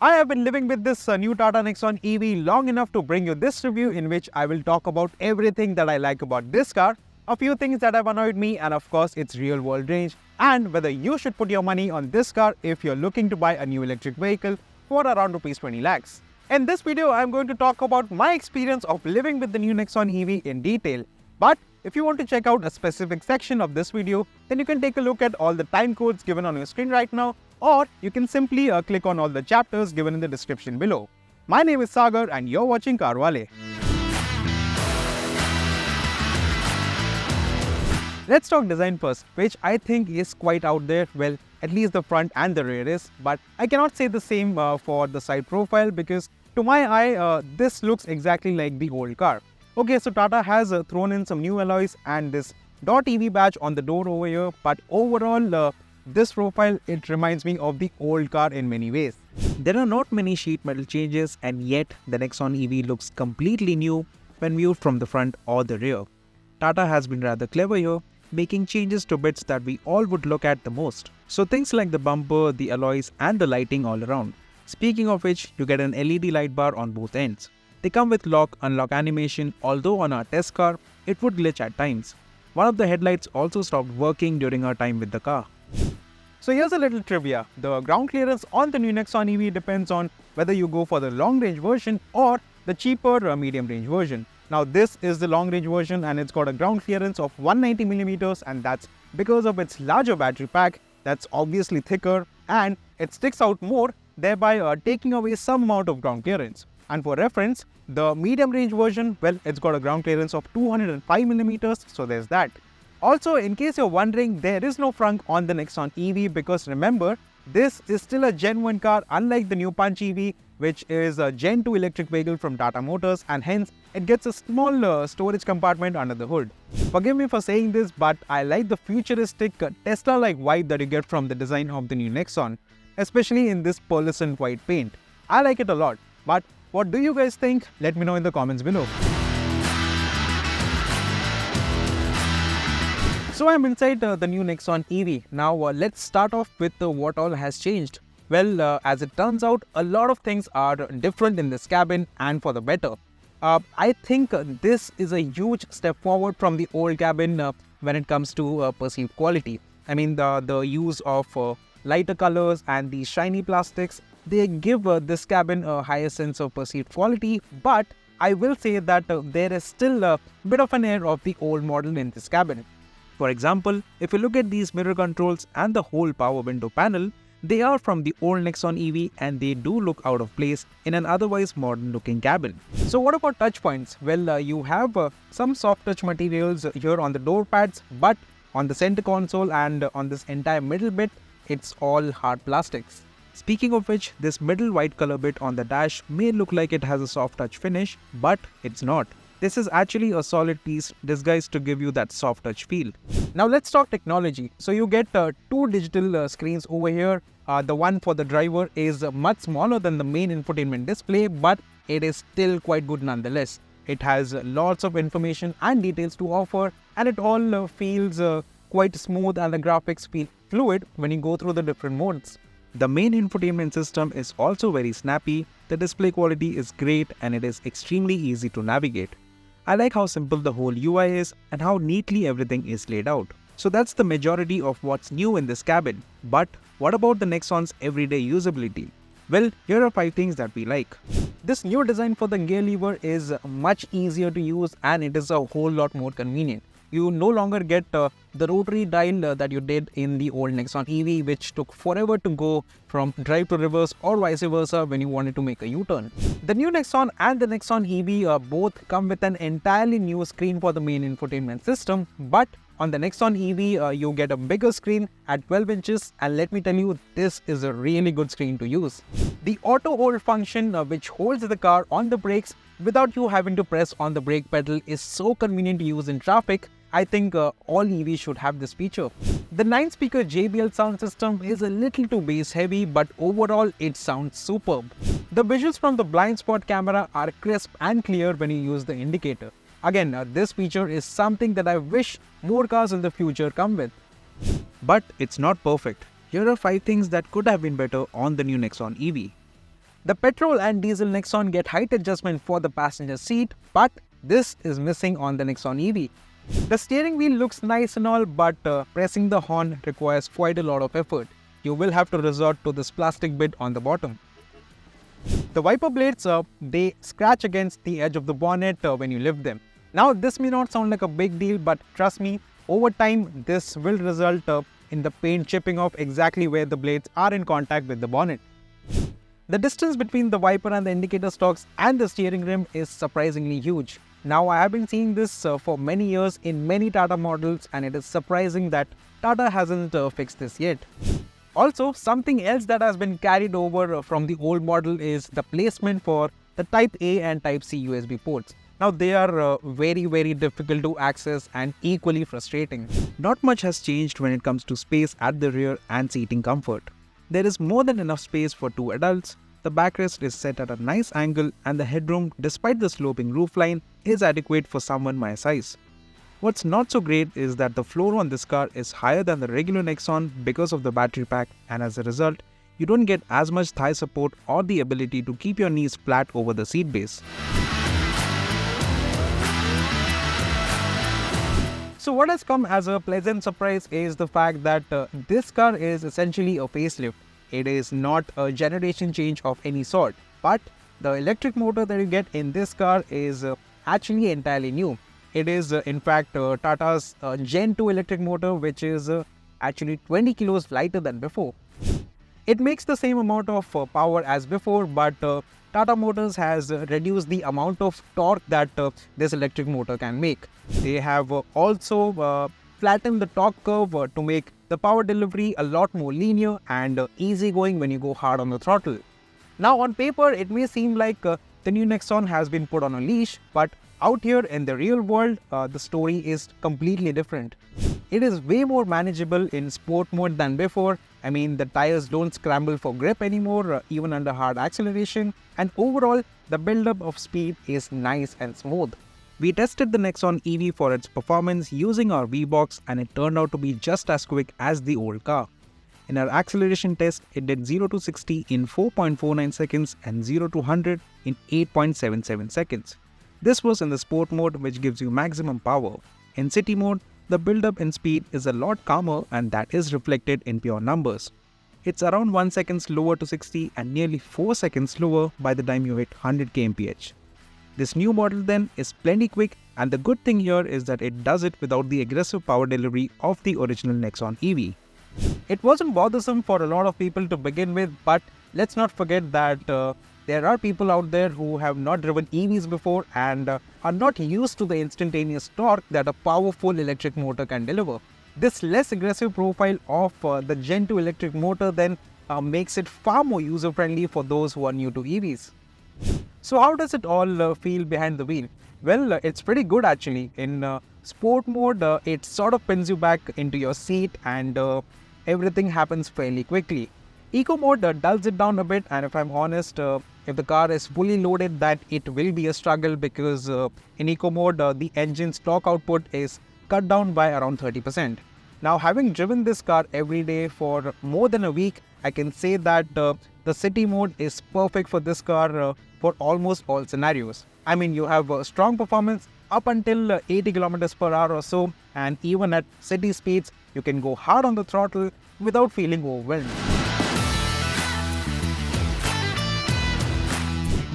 I have been living with this new Tata Nexon EV long enough to bring you this review in which I will talk about everything that I like about this car, a few things that have annoyed me, and of course its real world range, and whether you should put your money on this car if you're looking to buy a new electric vehicle for around Rs 20 lakhs. In this video, I'm going to talk about my experience of living with the new Nexon EV in detail. But if you want to check out a specific section of this video, then you can take a look at all the time codes given on your screen right now, or you can simply click on all the chapters given in the description below. My name is Sagar and you're watching Carwale. Let's talk design first, which I think is quite out there. Well, at least the front and the rear is, but I cannot say the same for the side profile because to my eye, this looks exactly like the old car. Okay, so Tata has thrown in some new alloys and this .EV badge on the door over here, but overall, this profile, it reminds me of the old car in many ways. There are not many sheet metal changes, and yet the Nexon EV looks completely new when viewed from the front or the rear. Tata has been rather clever here, making changes to bits that we all would look at the most. So things like the bumper, the alloys and the lighting all around. Speaking of which, you get an LED light bar on both ends. They come with lock-unlock animation, although on our test car, it would glitch at times. One of the headlights also stopped working during our time with the car. So here's a little trivia. The ground clearance on the new Nexon EV depends on whether you go for the long range version or the cheaper medium range version. Now this is the long range version and it's got a ground clearance of 190mm, and that's because of its larger battery pack that's obviously thicker and it sticks out more, thereby taking away some amount of ground clearance. And for reference, the medium range version, well, it's got a ground clearance of 205mm, so there's that. Also, in case you're wondering, there is no frunk on the Nexon EV because remember, this is still a Gen 1 car unlike the new Punch EV, which is a Gen 2 electric vehicle from Tata Motors, and hence it gets a small storage compartment under the hood. Forgive me for saying this, but I like the futuristic Tesla-like vibe that you get from the design of the new Nexon, especially in this pearlescent white paint. I like it a lot, but what do you guys think? Let me know in the comments below. So I'm inside the new Nexon EV. Now let's start off with what all has changed. Well, as it turns out, a lot of things are different in this cabin and for the better. I think this is a huge step forward from the old cabin when it comes to perceived quality. I mean, the use of lighter colors and the shiny plastics, they give this cabin a higher sense of perceived quality, but I will say that there is still a bit of an air of the old model in this cabin. For example, if you look at these mirror controls and the whole power window panel, they are from the old Nexon EV and they do look out of place in an otherwise modern looking cabin. So what about touch points? Well, you have some soft touch materials here on the door pads, but on the center console and on this entire middle bit, it's all hard plastics. Speaking of which, this middle white color bit on the dash may look like it has a soft touch finish, but it's not. This is actually a solid piece disguised to give you that soft touch feel. Now let's talk technology. So you get two digital screens over here. The one for the driver is much smaller than the main infotainment display, but it is still quite good nonetheless. It has lots of information and details to offer, and it all feels quite smooth, and the graphics feel fluid when you go through the different modes. The main infotainment system is also very snappy, the display quality is great, and it is extremely easy to navigate. I like how simple the whole UI is and how neatly everything is laid out. So that's the majority of what's new in this cabin. But what about the Nexon's everyday usability? Well, here are 5 things that we like. This new design for the gear lever is much easier to use and it is a whole lot more convenient. You no longer get the rotary dial that you did in the old Nexon EV, which took forever to go from drive to reverse or vice versa when you wanted to make a U-turn. The new Nexon and the Nexon EV both come with an entirely new screen for the main infotainment system, but on the Nexon EV, you get a bigger screen at 12 inches, and let me tell you, this is a really good screen to use. The auto hold function, which holds the car on the brakes without you having to press on the brake pedal, is so convenient to use in traffic. I think all EVs should have this feature. The 9-speaker JBL sound system is a little too bass heavy, but overall it sounds superb. The visuals from the blind spot camera are crisp and clear when you use the indicator. Again, this feature is something that I wish more cars in the future come with. But it's not perfect. Here are 5 things that could have been better on the new Nexon EV. The petrol and diesel Nexon get height adjustment for the passenger seat, but this is missing on the Nexon EV. The steering wheel looks nice and all, but pressing the horn requires quite a lot of effort. You will have to resort to this plastic bit on the bottom. The wiper blades, they scratch against the edge of the bonnet when you lift them. Now, this may not sound like a big deal, but trust me, over time, this will result in the paint chipping off exactly where the blades are in contact with the bonnet. The distance between the wiper and the indicator stalks and the steering rim is surprisingly huge. Now, I have been seeing this for many years in many Tata models, and it is surprising that Tata hasn't fixed this yet. Also, something else that has been carried over from the old model is the placement for the Type A and Type C USB ports. Now, they are very difficult to access and equally frustrating. Not much has changed when it comes to space at the rear and seating comfort. There is more than enough space for 2 adults, the backrest is set at a nice angle, and the headroom, despite the sloping roofline, is adequate for someone my size. What's not so great is that the floor on this car is higher than the regular Nexon because of the battery pack, and as a result, you don't get as much thigh support or the ability to keep your knees flat over the seat base. So what has come as a pleasant surprise is the fact that this car is essentially a facelift. It is not a generation change of any sort, but the electric motor that you get in this car is actually entirely new. It is in fact Tata's Gen 2 electric motor, which is actually 20 kilos lighter than before. It makes the same amount of power as before, but Tata Motors has reduced the amount of torque that this electric motor can make. They have also flattened the torque curve to make the power delivery a lot more linear and easygoing when you go hard on the throttle. Now, on paper, it may seem like the new Nexon has been put on a leash, but out here in the real world, the story is completely different. It is way more manageable in sport mode than before. I mean, the tires don't scramble for grip anymore, even under hard acceleration, and overall, the build-up of speed is nice and smooth. We tested the Nexon EV for its performance using our V-Box, and it turned out to be just as quick as the old car. In our acceleration test, it did 0 to 60 in 4.49 seconds and 0 to 100 in 8.77 seconds. This was in the sport mode, which gives you maximum power. In city mode, the build-up in speed is a lot calmer, and that is reflected in pure numbers. It's around 1 second slower to 60 and nearly 4 seconds slower by the time you hit 100 kmph. This new model then is plenty quick, and the good thing here is that it does it without the aggressive power delivery of the original Nexon EV. It wasn't bothersome for a lot of people to begin with, but let's not forget that there are people out there who have not driven EVs before and are not used to the instantaneous torque that a powerful electric motor can deliver. This less aggressive profile of the Gen 2 electric motor then makes it far more user-friendly for those who are new to EVs. So how does it all feel behind the wheel? Well, it's pretty good actually. In sport mode, it sort of pins you back into your seat and everything happens fairly quickly. Eco mode dulls it down a bit, and if I'm honest, if the car is fully loaded, that it will be a struggle because in eco mode, the engine's torque output is cut down by around 30%. Now, having driven this car every day for more than a week, I can say that the city mode is perfect for this car for almost all scenarios. I mean, you have strong performance up until 80 kilometers per hour or so, and even at city speeds, you can go hard on the throttle without feeling overwhelmed.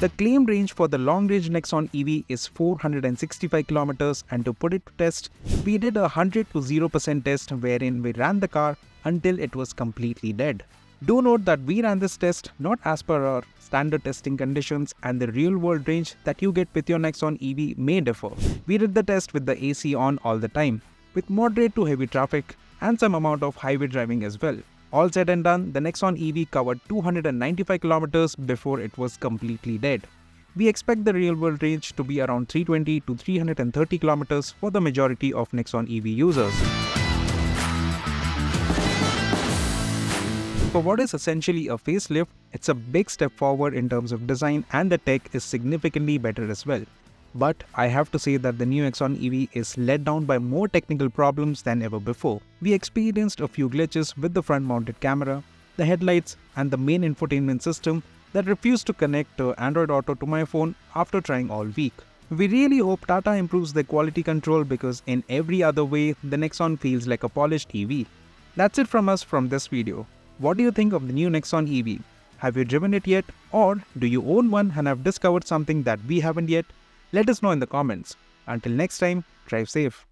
The claimed range for the long-range Nexon EV is 465 kilometers, and to put it to test, we did a 100 to 0% test wherein we ran the car until it was completely dead. Do note that we ran this test not as per our standard testing conditions, and the real-world range that you get with your Nexon EV may differ. We did the test with the AC on all the time, with moderate to heavy traffic and some amount of highway driving as well. All said and done, the Nexon EV covered 295 kilometers before it was completely dead. We expect the real-world range to be around 320 to 330 kilometers for the majority of Nexon EV users. For what is essentially a facelift, it's a big step forward in terms of design, and the tech is significantly better as well. But I have to say that the new Nexon EV is let down by more technical problems than ever before. We experienced a few glitches with the front-mounted camera, the headlights, and the main infotainment system, that refused to connect Android Auto to my phone after trying all week. We really hope Tata improves their quality control because in every other way, the Nexon feels like a polished EV. That's it from us from this video. What do you think of the new Nexon EV? Have you driven it yet? Or do you own one and have discovered something that we haven't yet? Let us know in the comments. Until next time, drive safe.